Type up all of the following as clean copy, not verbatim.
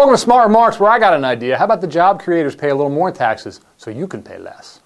Welcome to Smart Remarks, where I got an idea. How about the job creators pay a little more in taxes so you can pay less?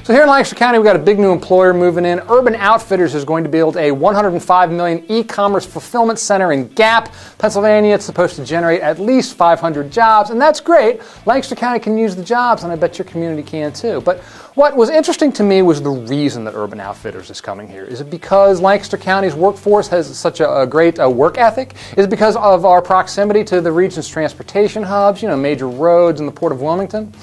So here in Lancaster County, we've got a big new employer moving in. Urban Outfitters is going to build a $105 million e-commerce fulfillment center in Gap, Pennsylvania. It's supposed to generate at least 500 jobs, and that's great. Lancaster County can use the jobs, and I bet your community can too. But what was interesting to me was the reason that Urban Outfitters is coming here. Is it because Lancaster County's workforce has such a great work ethic? Is it because of our proximity to the region's transportation hubs, major roads and the Port of Wilmington?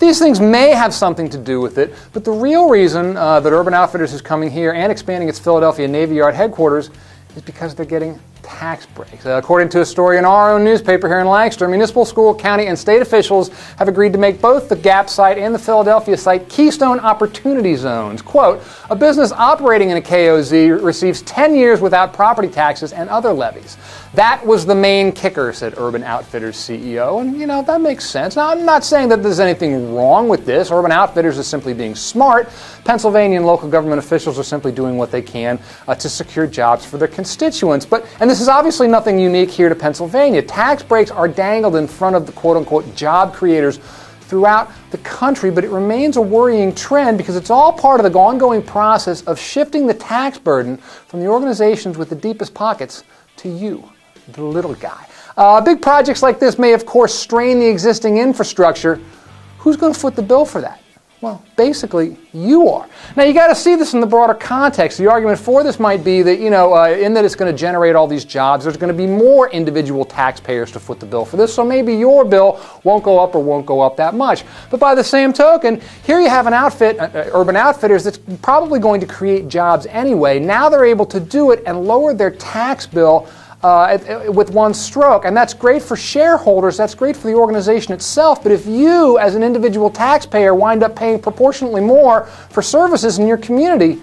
These things may have something to do with it, but the real reason that Urban Outfitters is coming here and expanding its Philadelphia Navy Yard headquarters is because they're getting tax breaks. According to a story in our own newspaper here in Lancaster, municipal, school, county, and state officials have agreed to make both the Gap site and the Philadelphia site Keystone Opportunity Zones. Quote, a business operating in a KOZ receives 10 years without property taxes and other levies. That was the main kicker, said Urban Outfitters CEO, and that makes sense. Now, I'm not saying that there's anything wrong with this. Urban Outfitters is simply being smart. Pennsylvania and local government officials are simply doing what they can to secure jobs for their constituents. And this is obviously nothing unique here to Pennsylvania. Tax breaks are dangled in front of the quote-unquote job creators throughout the country, but it remains a worrying trend because it's all part of the ongoing process of shifting the tax burden from the organizations with the deepest pockets to you, the little guy. Big projects like this may, of course, strain the existing infrastructure. Who's going to foot the bill for that? Well, basically, you are. Now, you got to see this in the broader context. The argument for this might be that, in that it's going to generate all these jobs, there's going to be more individual taxpayers to foot the bill for this, so maybe your bill won't go up or won't go up that much. But by the same token, here you have an outfit, Urban Outfitters, that's probably going to create jobs anyway. Now they're able to do it and lower their tax bill with one stroke. And that's great for shareholders, that's great for the organization itself, but if you, as an individual taxpayer, wind up paying proportionately more for services in your community,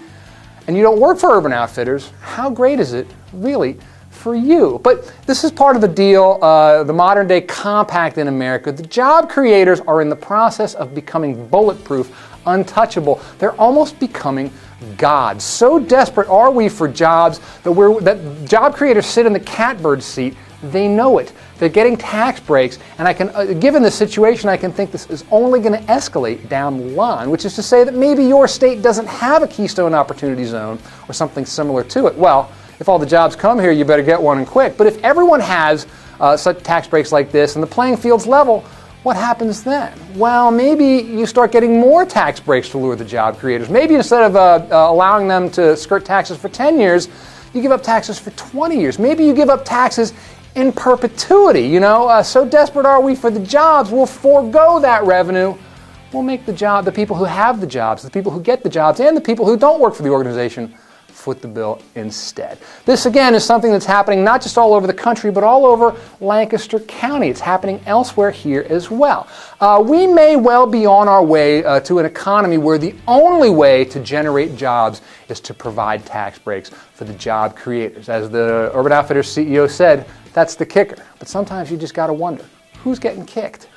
and you don't work for Urban Outfitters, how great is it, really, for you? But this is part of the deal, the modern-day compact in America. The job creators are in the process of becoming bulletproof, untouchable. They're almost becoming gods. So desperate are we for jobs that job creators sit in the catbird seat. They know it. They're getting tax breaks, and given the situation, I can think this is only going to escalate down the line, which is to say that maybe your state doesn't have a Keystone Opportunity Zone or something similar to it. Well, if all the jobs come here, you better get one and quick. But if everyone has such tax breaks like this and the playing field's level, what happens then? Well, maybe you start getting more tax breaks to lure the job creators. Maybe instead of allowing them to skirt taxes for 10 years, you give up taxes for 20 years. Maybe you give up taxes in perpetuity. So desperate are we for the jobs, we'll forego that revenue. We'll make the people who have the jobs, the people who get the jobs, and the people who don't work for the organization foot the bill instead. This, again, is something that's happening not just all over the country, but all over Lancaster County. It's happening elsewhere here as well. We may well be on our way to an economy where the only way to generate jobs is to provide tax breaks for the job creators. As the Urban Outfitters CEO said, that's the kicker. But sometimes you just got to wonder, who's getting kicked?